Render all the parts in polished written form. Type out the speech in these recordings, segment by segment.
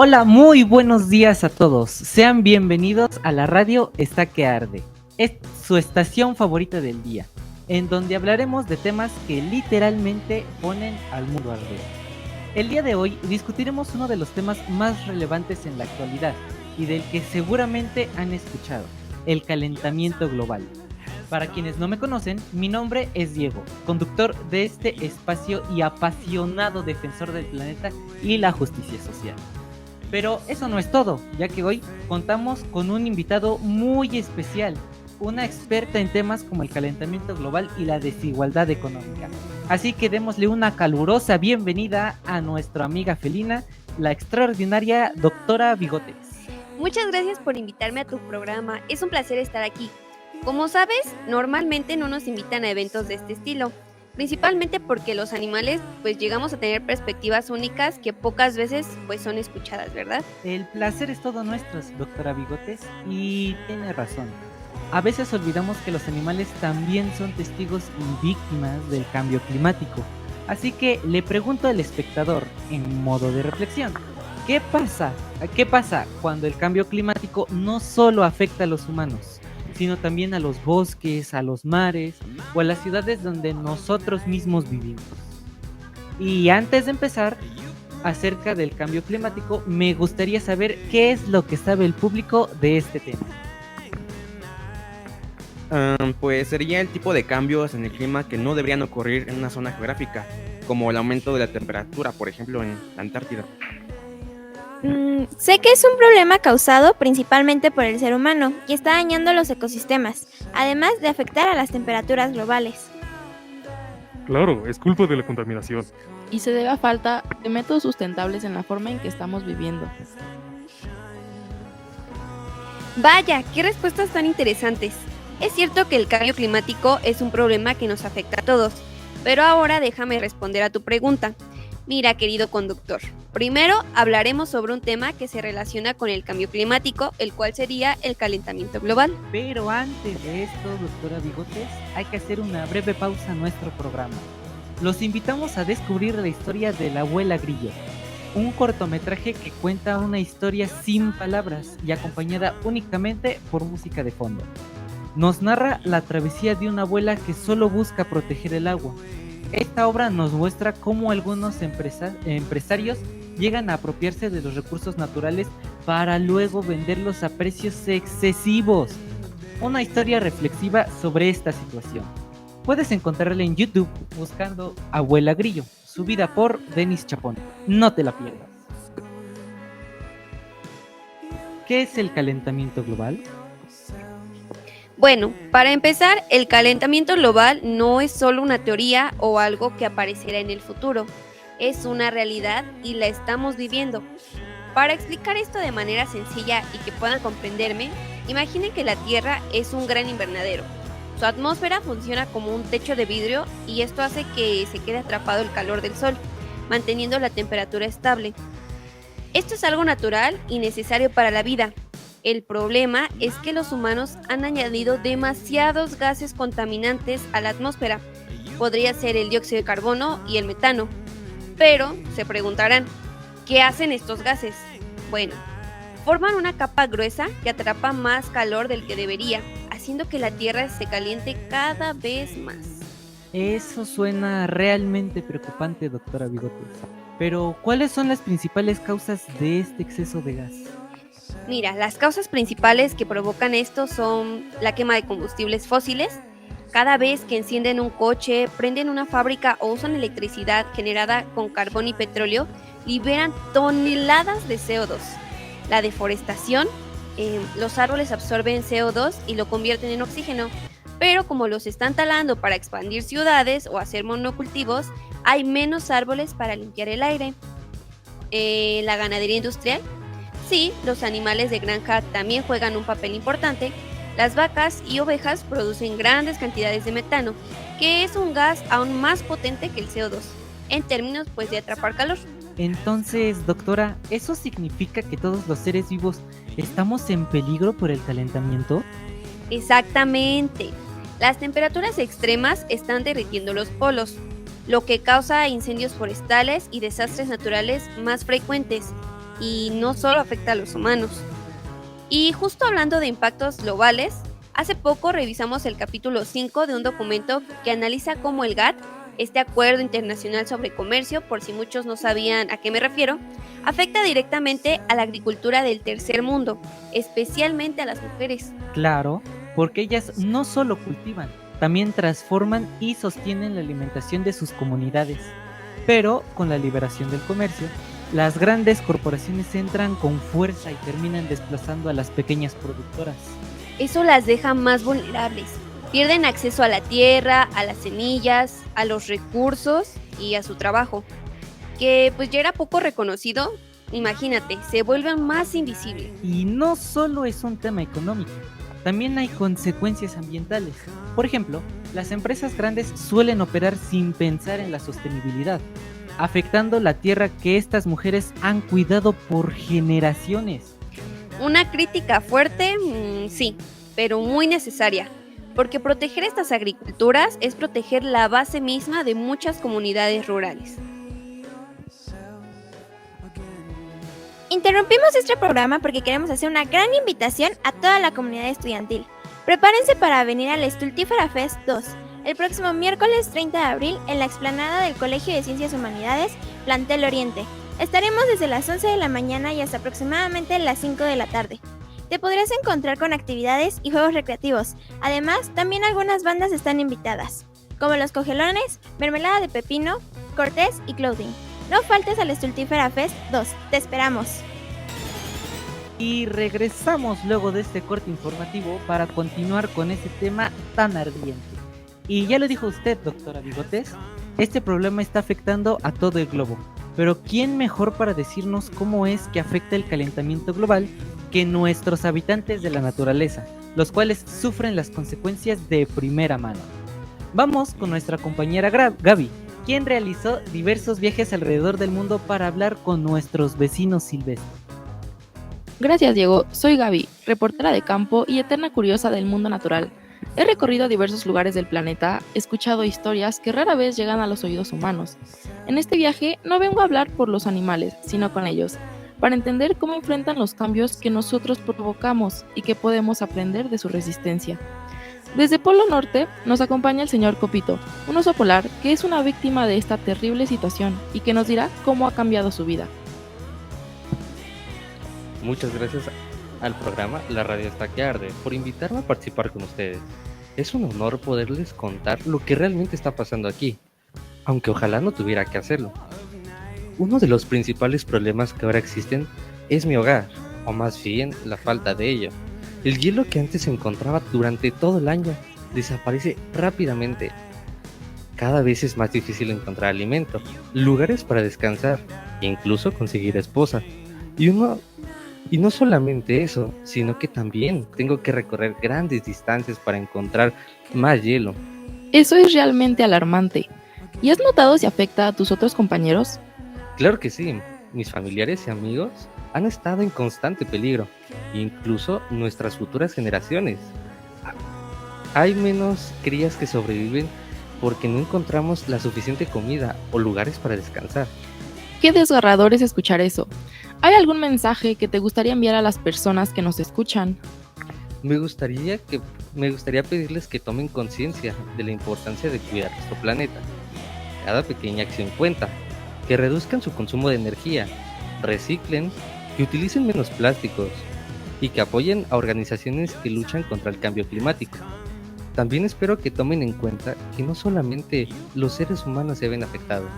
Hola, muy buenos días a todos. Sean bienvenidos a la radio Está que Arde. Es su estación favorita del día, en donde hablaremos de temas que literalmente ponen al mundo a arder. El día de hoy discutiremos uno de los temas más relevantes en la actualidad y del que seguramente han escuchado, el calentamiento global. Para quienes no me conocen, mi nombre es Diego, conductor de este espacio y apasionado defensor del planeta y la justicia social. Pero eso no es todo, ya que hoy contamos con un invitado muy especial, una experta en temas como el calentamiento global y la desigualdad económica. Así que démosle una calurosa bienvenida a nuestra amiga felina, la extraordinaria doctora Bigotes. Muchas gracias por invitarme a tu programa, es un placer estar aquí. Como sabes, normalmente no nos invitan a eventos de este estilo, principalmente porque los animales pues llegamos a tener perspectivas únicas que pocas veces pues son escuchadas, ¿verdad? El placer es todo nuestro, doctora Bigotes, y tiene razón. A veces olvidamos que los animales también son testigos y víctimas del cambio climático. Así que le pregunto al espectador, en modo de reflexión, ¿qué pasa? ¿Qué pasa cuando el cambio climático no solo afecta a los humanos, sino también a los bosques, a los mares o a las ciudades donde nosotros mismos vivimos? Y antes de empezar, acerca del cambio climático, me gustaría saber qué es lo que sabe el público de este tema. Pues sería el tipo de cambios en el clima que no deberían ocurrir en una zona geográfica, como el aumento de la temperatura, por ejemplo, en la Antártida. Sé que es un problema causado principalmente por el ser humano y está dañando los ecosistemas, además de afectar a las temperaturas globales. Claro, es culpa de la contaminación. Y se debe a falta de métodos sustentables en la forma en que estamos viviendo. Vaya, qué respuestas tan interesantes. Es cierto que el cambio climático es un problema que nos afecta a todos, pero ahora déjame responder a tu pregunta. Mira, querido conductor, primero hablaremos sobre un tema que se relaciona con el cambio climático, el cual sería el calentamiento global. Pero antes de esto, doctora Bigotes, hay que hacer una breve pausa a nuestro programa. Los invitamos a descubrir la historia de la abuela Grillo, un cortometraje que cuenta una historia sin palabras y acompañada únicamente por música de fondo. Nos narra la travesía de una abuela que solo busca proteger el agua. Esta obra nos muestra cómo algunos empresarios llegan a apropiarse de los recursos naturales para luego venderlos a precios excesivos. Una historia reflexiva sobre esta situación. Puedes encontrarla en YouTube buscando Abuela Grillo, subida por Denis Chapón. No te la pierdas. ¿Qué es el calentamiento global? Bueno, para empezar, el calentamiento global no es solo una teoría o algo que aparecerá en el futuro, es una realidad y la estamos viviendo. Para explicar esto de manera sencilla y que puedan comprenderme, imaginen que la Tierra es un gran invernadero. Su atmósfera funciona como un techo de vidrio y esto hace que se quede atrapado el calor del sol, manteniendo la temperatura estable. Esto es algo natural y necesario para la vida. El problema es que los humanos han añadido demasiados gases contaminantes a la atmósfera. Podría ser el dióxido de carbono y el metano. Pero, se preguntarán, ¿qué hacen estos gases? Bueno, forman una capa gruesa que atrapa más calor del que debería, haciendo que la Tierra se caliente cada vez más. Eso suena realmente preocupante, doctora Bigotes. Pero, ¿cuáles son las principales causas de este exceso de gas? Mira, las causas principales que provocan esto son la quema de combustibles fósiles. Cada vez que encienden un coche, prenden una fábrica o usan electricidad generada con carbón y petróleo, liberan toneladas de CO2. La deforestación, los árboles absorben CO2 y lo convierten en oxígeno, pero como los están talando para expandir ciudades o hacer monocultivos, hay menos árboles para limpiar el aire. La ganadería industrial. Sí, los animales de granja también juegan un papel importante. Las vacas y ovejas producen grandes cantidades de metano, que es un gas aún más potente que el CO2, en términos pues de atrapar calor. Entonces, doctora, ¿eso significa que todos los seres vivos estamos en peligro por el calentamiento? Exactamente. Las temperaturas extremas están derritiendo los polos, lo que causa incendios forestales y desastres naturales más frecuentes. y no solo afecta a los humanos. Y justo hablando de impactos globales, hace poco revisamos el capítulo 5 de un documento que analiza cómo el GATT, este Acuerdo Internacional sobre Comercio, por si muchos no sabían a qué me refiero, afecta directamente a la agricultura del tercer mundo, especialmente a las mujeres. Claro, porque ellas no solo cultivan, también transforman y sostienen la alimentación de sus comunidades. Pero con la liberación del comercio, las grandes corporaciones entran con fuerza y terminan desplazando a las pequeñas productoras. Eso las deja más vulnerables. Pierden acceso a la tierra, a las semillas, a los recursos y a su trabajo, que pues ya era poco reconocido. Imagínate, se vuelven más invisibles. Y no solo es un tema económico, también hay consecuencias ambientales. Por ejemplo, las empresas grandes suelen operar sin pensar en la sostenibilidad, afectando la tierra que estas mujeres han cuidado por generaciones. Una crítica fuerte, sí, pero muy necesaria, porque proteger estas agriculturas es proteger la base misma de muchas comunidades rurales. Interrumpimos este programa porque queremos hacer una gran invitación a toda la comunidad estudiantil. Prepárense para venir al Stultífera Fest 2, el próximo miércoles 30 de abril en la explanada del Colegio de Ciencias Humanidades, Plantel Oriente. Estaremos desde las 11 de la mañana y hasta aproximadamente las 5 de la tarde. Te podrás encontrar con actividades y juegos recreativos. Además, también algunas bandas están invitadas, como Los Cogelones, Mermelada de Pepino, Cortés y Clothing. No faltes al Stultífera Fest 2. Te esperamos. Y regresamos luego de este corte informativo para continuar con este tema tan ardiente. Y ya lo dijo usted, doctora Bigotes, este problema está afectando a todo el globo. Pero ¿quién mejor para decirnos cómo es que afecta el calentamiento global que nuestros habitantes de la naturaleza, los cuales sufren las consecuencias de primera mano? Vamos con nuestra compañera Gaby, quien realizó diversos viajes alrededor del mundo para hablar con nuestros vecinos silvestres. Gracias, Diego. Soy Gaby, reportera de campo y eterna curiosa del mundo natural. He recorrido diversos lugares del planeta, he escuchado historias que rara vez llegan a los oídos humanos. En este viaje no vengo a hablar por los animales, sino con ellos, para entender cómo enfrentan los cambios que nosotros provocamos y que podemos aprender de su resistencia. Desde Polo Norte nos acompaña el señor Copito, un oso polar que es una víctima de esta terrible situación y que nos dirá cómo ha cambiado su vida. Muchas gracias al programa La Radio Está que Arde por invitarme a participar con ustedes. Es un honor poderles contar lo que realmente está pasando aquí, aunque ojalá no tuviera que hacerlo. Uno de los principales problemas que ahora existen es mi hogar, o más bien la falta de ello. El hielo que antes se encontraba durante todo el año desaparece rápidamente. Cada vez es más difícil encontrar alimento, lugares para descansar e incluso conseguir esposa. Y no solamente eso, sino que también tengo que recorrer grandes distancias para encontrar más hielo. Eso es realmente alarmante. ¿Y has notado si afecta a tus otros compañeros? Claro que sí, mis familiares y amigos han estado en constante peligro, incluso nuestras futuras generaciones. Hay menos crías que sobreviven porque no encontramos la suficiente comida o lugares para descansar. Qué desgarrador es escuchar eso. ¿Hay algún mensaje que te gustaría enviar a las personas que nos escuchan? Me gustaría pedirles que tomen conciencia de la importancia de cuidar nuestro planeta. Cada pequeña acción cuenta, que reduzcan su consumo de energía, reciclen, que utilicen menos plásticos y que apoyen a organizaciones que luchan contra el cambio climático. También espero que tomen en cuenta que no solamente los seres humanos se ven afectados.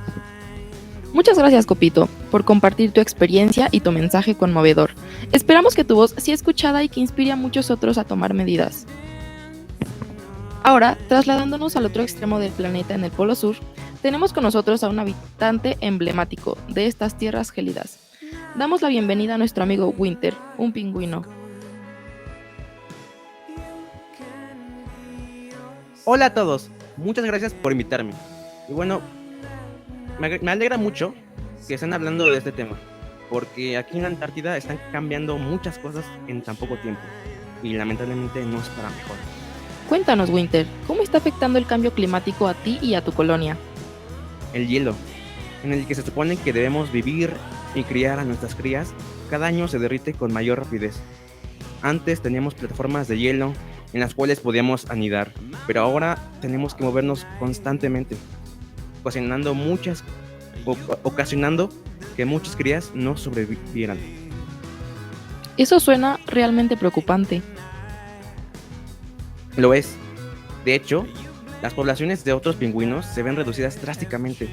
Muchas gracias, Copito, por compartir tu experiencia y tu mensaje conmovedor. Esperamos que tu voz sea escuchada y que inspire a muchos otros a tomar medidas. Ahora, trasladándonos al otro extremo del planeta en el Polo Sur, tenemos con nosotros a un habitante emblemático de estas tierras gélidas. Damos la bienvenida a nuestro amigo Winter, un pingüino. Hola a todos, muchas gracias por invitarme. Y bueno, me alegra mucho que estén hablando de este tema, porque aquí en la Antártida están cambiando muchas cosas en tan poco tiempo, y lamentablemente no es para mejor. Cuéntanos, Winter, ¿cómo está afectando el cambio climático a ti y a tu colonia? El hielo, en el que se supone que debemos vivir y criar a nuestras crías cada año se derrite con mayor rapidez. Antes teníamos plataformas de hielo en las cuales podíamos anidar, pero ahora tenemos que movernos constantemente, ocasionando que muchas crías no sobrevivieran. Eso suena realmente preocupante. Lo es. De hecho, las poblaciones de otros pingüinos se ven reducidas drásticamente.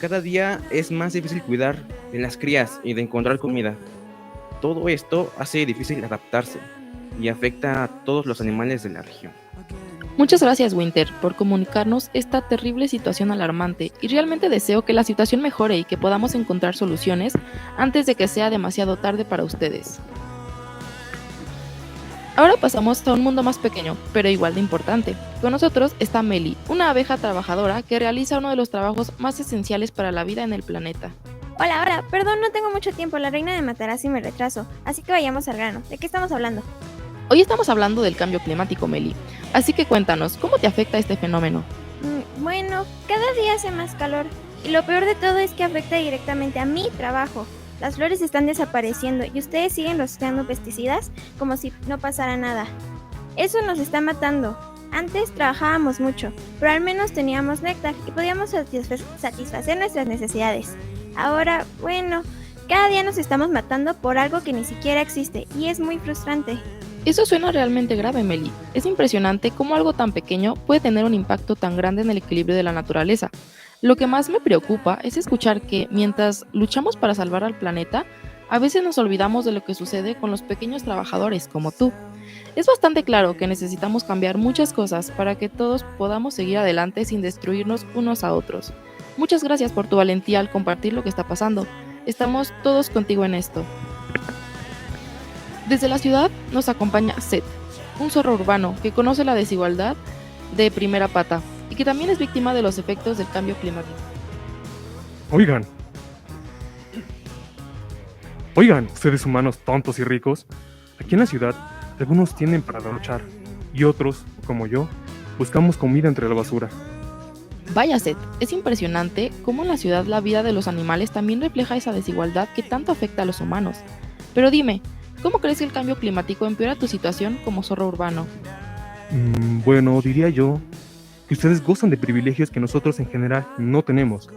Cada día es más difícil cuidar de las crías y de encontrar comida. Todo esto hace difícil adaptarse y afecta a todos los animales de la región. Muchas gracias, Winter, por comunicarnos esta terrible situación alarmante, y realmente deseo que la situación mejore y que podamos encontrar soluciones antes de que sea demasiado tarde para ustedes. Ahora pasamos a un mundo más pequeño, pero igual de importante. Con nosotros está Meli, una abeja trabajadora que realiza uno de los trabajos más esenciales para la vida en el planeta. Hola, perdón, no tengo mucho tiempo, la reina me matará si me retraso, así que vayamos al grano. ¿De qué estamos hablando? Hoy estamos hablando del cambio climático, Meli, así que cuéntanos, ¿cómo te afecta este fenómeno? Bueno, cada día hace más calor, y lo peor de todo es que afecta directamente a mi trabajo. Las flores están desapareciendo y ustedes siguen rociando pesticidas como si no pasara nada. Eso nos está matando. Antes trabajábamos mucho, pero al menos teníamos néctar y podíamos satisfacer nuestras necesidades. Ahora, bueno, cada día nos estamos matando por algo que ni siquiera existe y es muy frustrante. Eso suena realmente grave, Meli. Es impresionante cómo algo tan pequeño puede tener un impacto tan grande en el equilibrio de la naturaleza. Lo que más me preocupa es escuchar que, mientras luchamos para salvar al planeta, a veces nos olvidamos de lo que sucede con los pequeños trabajadores como tú. Es bastante claro que necesitamos cambiar muchas cosas para que todos podamos seguir adelante sin destruirnos unos a otros. Muchas gracias por tu valentía al compartir lo que está pasando. Estamos todos contigo en esto. Desde la ciudad nos acompaña Seth, un zorro urbano que conoce la desigualdad de primera pata y que también es víctima de los efectos del cambio climático. Oigan, ustedes humanos tontos y ricos, aquí en la ciudad algunos tienen para luchar y otros, como yo, buscamos comida entre la basura. Vaya, Seth, es impresionante cómo en la ciudad la vida de los animales también refleja esa desigualdad que tanto afecta a los humanos. Pero dime, ¿cómo crees que el cambio climático empeora tu situación como zorro urbano? Bueno, diría yo que ustedes gozan de privilegios que nosotros en general no tenemos,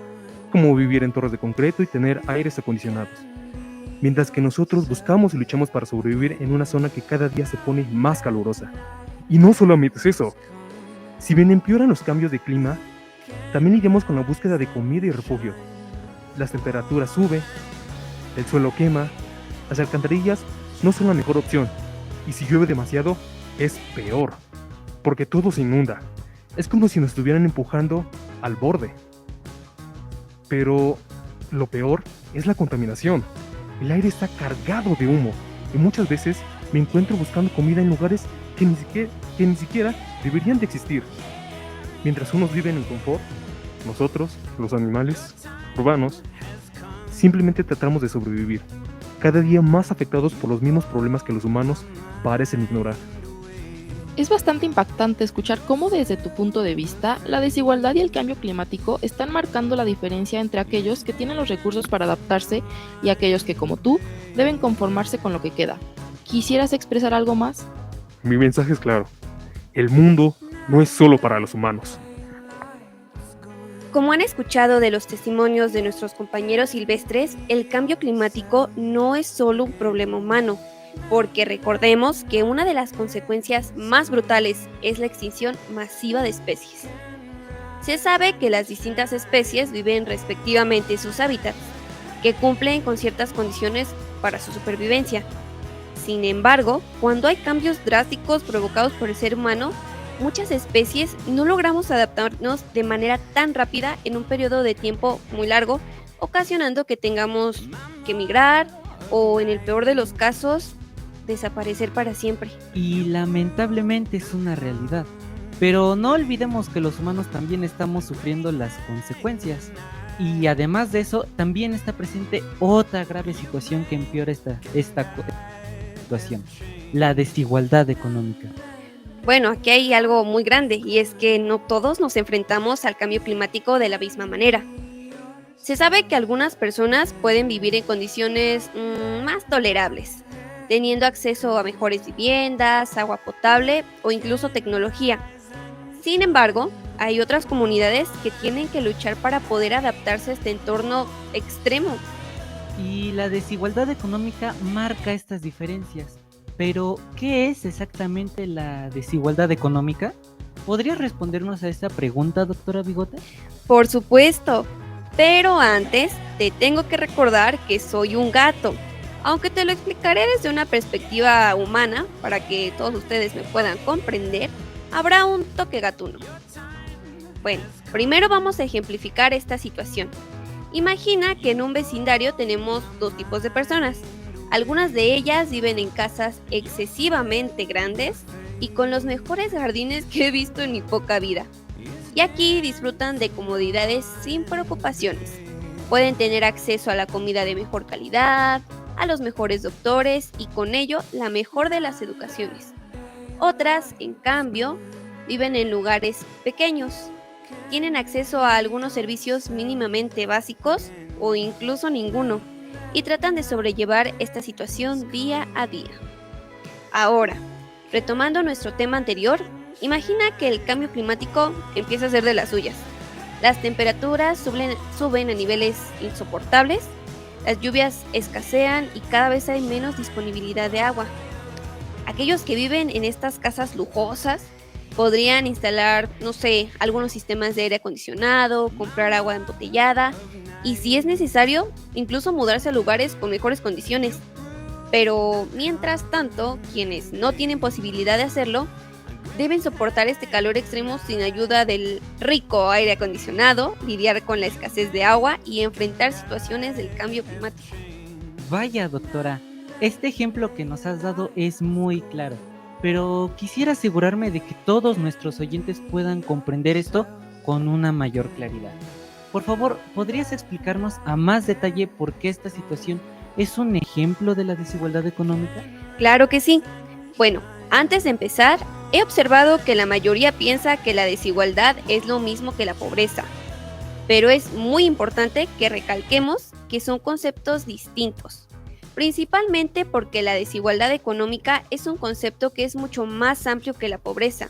como vivir en torres de concreto y tener aires acondicionados. Mientras que nosotros buscamos y luchamos para sobrevivir en una zona que cada día se pone más calurosa. Y no solamente es eso. Si bien empeoran los cambios de clima, también lidiamos con la búsqueda de comida y refugio. Las temperaturas suben, el suelo quema, las alcantarillas no son la mejor opción, y si llueve demasiado, es peor, porque todo se inunda. Es como si nos estuvieran empujando al borde. Pero lo peor es la contaminación. El aire está cargado de humo, y muchas veces me encuentro buscando comida en lugares que ni siquiera deberían de existir. Mientras unos viven en confort, nosotros, los animales urbanos, simplemente tratamos de sobrevivir, cada día más afectados por los mismos problemas que los humanos parecen ignorar. Es bastante impactante escuchar cómo desde tu punto de vista, la desigualdad y el cambio climático están marcando la diferencia entre aquellos que tienen los recursos para adaptarse y aquellos que, como tú, deben conformarse con lo que queda. ¿Quisieras expresar algo más? Mi mensaje es claro. El mundo no es solo para los humanos. Como han escuchado de los testimonios de nuestros compañeros silvestres, el cambio climático no es solo un problema humano, porque recordemos que una de las consecuencias más brutales es la extinción masiva de especies. Se sabe que las distintas especies viven respectivamente en sus hábitats, que cumplen con ciertas condiciones para su supervivencia. Sin embargo, cuando hay cambios drásticos provocados por el ser humano, muchas especies no logramos adaptarnos de manera tan rápida en un periodo de tiempo muy largo, ocasionando que tengamos que migrar o, en el peor de los casos, desaparecer para siempre. Y lamentablemente es una realidad. Pero no olvidemos que los humanos también estamos sufriendo las consecuencias. Y además de eso, también está presente otra grave situación que empeora esta situación: la desigualdad económica. Bueno, aquí hay algo muy grande, y es que no todos nos enfrentamos al cambio climático de la misma manera. Se sabe que algunas personas pueden vivir en condiciones más tolerables, teniendo acceso a mejores viviendas, agua potable o incluso tecnología. Sin embargo, hay otras comunidades que tienen que luchar para poder adaptarse a este entorno extremo. Y la desigualdad económica marca estas diferencias. Pero, ¿qué es exactamente la desigualdad económica? ¿Podrías respondernos a esta pregunta, doctora Bigote? Por supuesto, pero antes te tengo que recordar que soy un gato, aunque te lo explicaré desde una perspectiva humana para que todos ustedes me puedan comprender. Habrá un toque gatuno. Bueno, primero vamos a ejemplificar esta situación. Imagina que en un vecindario tenemos dos tipos de personas. Algunas de ellas viven en casas excesivamente grandes y con los mejores jardines que he visto en mi poca vida. Y aquí disfrutan de comodidades sin preocupaciones. Pueden tener acceso a la comida de mejor calidad, a los mejores doctores y con ello la mejor de las educaciones. Otras, en cambio, viven en lugares pequeños. Tienen acceso a algunos servicios mínimamente básicos o incluso ninguno y tratan de sobrellevar esta situación día a día. Ahora, retomando nuestro tema anterior, imagina que el cambio climático empieza a ser de las suyas. Las temperaturas suben a niveles insoportables, las lluvias escasean y cada vez hay menos disponibilidad de agua. Aquellos que viven en estas casas lujosas podrían instalar, algunos sistemas de aire acondicionado, comprar agua embotellada y si es necesario, incluso mudarse a lugares con mejores condiciones. Pero mientras tanto, quienes no tienen posibilidad de hacerlo, deben soportar este calor extremo sin ayuda del rico aire acondicionado, lidiar con la escasez de agua y enfrentar situaciones del cambio climático. Vaya, doctora, este ejemplo que nos has dado es muy claro, pero quisiera asegurarme de que todos nuestros oyentes puedan comprender esto con una mayor claridad. Por favor, ¿podrías explicarnos a más detalle por qué esta situación es un ejemplo de la desigualdad económica? Claro que sí. Bueno, antes de empezar, he observado que la mayoría piensa que la desigualdad es lo mismo que la pobreza, pero es muy importante que recalquemos que son conceptos distintos. Principalmente porque la desigualdad económica es un concepto que es mucho más amplio que la pobreza,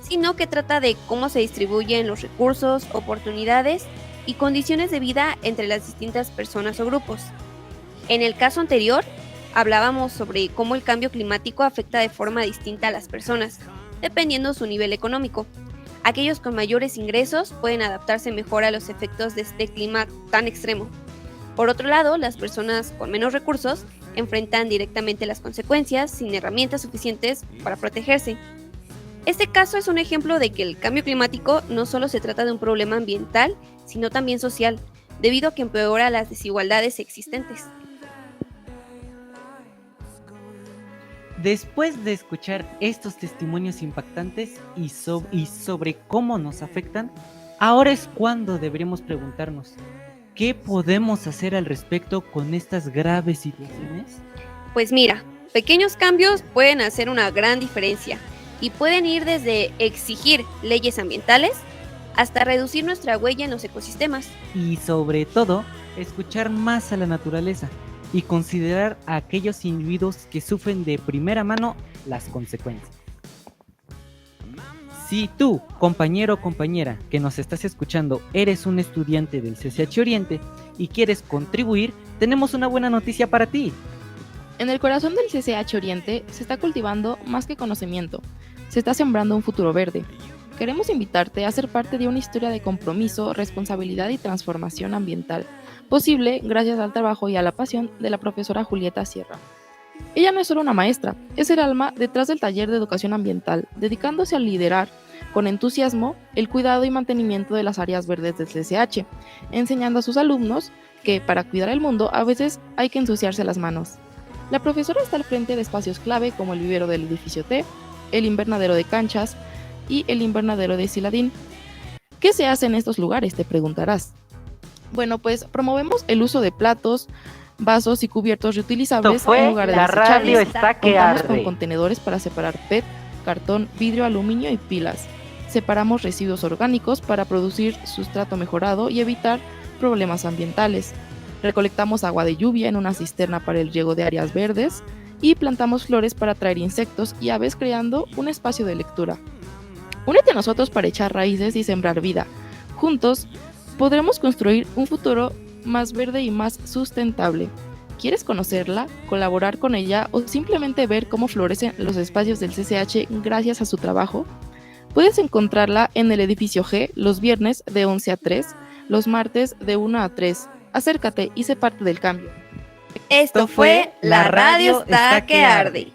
sino que trata de cómo se distribuyen los recursos, oportunidades y condiciones de vida entre las distintas personas o grupos. En el caso anterior, hablábamos sobre cómo el cambio climático afecta de forma distinta a las personas, dependiendo su nivel económico. Aquellos con mayores ingresos pueden adaptarse mejor a los efectos de este clima tan extremo. Por otro lado, las personas con menos recursos enfrentan directamente las consecuencias sin herramientas suficientes para protegerse. Este caso es un ejemplo de que el cambio climático no solo se trata de un problema ambiental, sino también social, debido a que empeora las desigualdades existentes. Después de escuchar estos testimonios impactantes y sobre cómo nos afectan, ahora es cuando deberíamos preguntarnos, ¿qué podemos hacer al respecto con estas graves situaciones? Pues mira, pequeños cambios pueden hacer una gran diferencia y pueden ir desde exigir leyes ambientales hasta reducir nuestra huella en los ecosistemas. Y sobre todo, escuchar más a la naturaleza y considerar a aquellos individuos que sufren de primera mano las consecuencias. Si tú, compañero o compañera que nos estás escuchando, eres un estudiante del CCH Oriente y quieres contribuir, tenemos una buena noticia para ti. En el corazón del CCH Oriente se está cultivando más que conocimiento, se está sembrando un futuro verde. Queremos invitarte a ser parte de una historia de compromiso, responsabilidad y transformación ambiental, posible gracias al trabajo y a la pasión de la profesora Julieta Sierra. Ella no es solo una maestra, es el alma detrás del taller de educación ambiental, dedicándose a liderar con entusiasmo el cuidado y mantenimiento de las áreas verdes del CCH, enseñando a sus alumnos que para cuidar el mundo a veces hay que ensuciarse las manos. La profesora está al frente de espacios clave como el vivero del edificio T, el invernadero de Canchas y el invernadero de Siladín. ¿Qué se hace en estos lugares?, te preguntarás. Bueno, pues promovemos el uso de platos, vasos y cubiertos reutilizables en lugares la radio desechables. está que Contamos con arde. contenedores para separar PET, cartón, vidrio, aluminio y pilas. Separamos residuos orgánicos para producir sustrato mejorado y evitar problemas ambientales. Recolectamos agua de lluvia en una cisterna para el riego de áreas verdes y plantamos flores para atraer insectos y aves, creando un espacio de lectura. Únete a nosotros para echar raíces y sembrar vida. Juntos podremos construir un futuro más verde y más sustentable. ¿Quieres conocerla, colaborar con ella o simplemente ver cómo florecen los espacios del CCH gracias a su trabajo? Puedes encontrarla en el edificio G los viernes de 11 a 3, los martes de 1 a 3. Acércate y sé parte del cambio. Esto fue La Radio está que arde.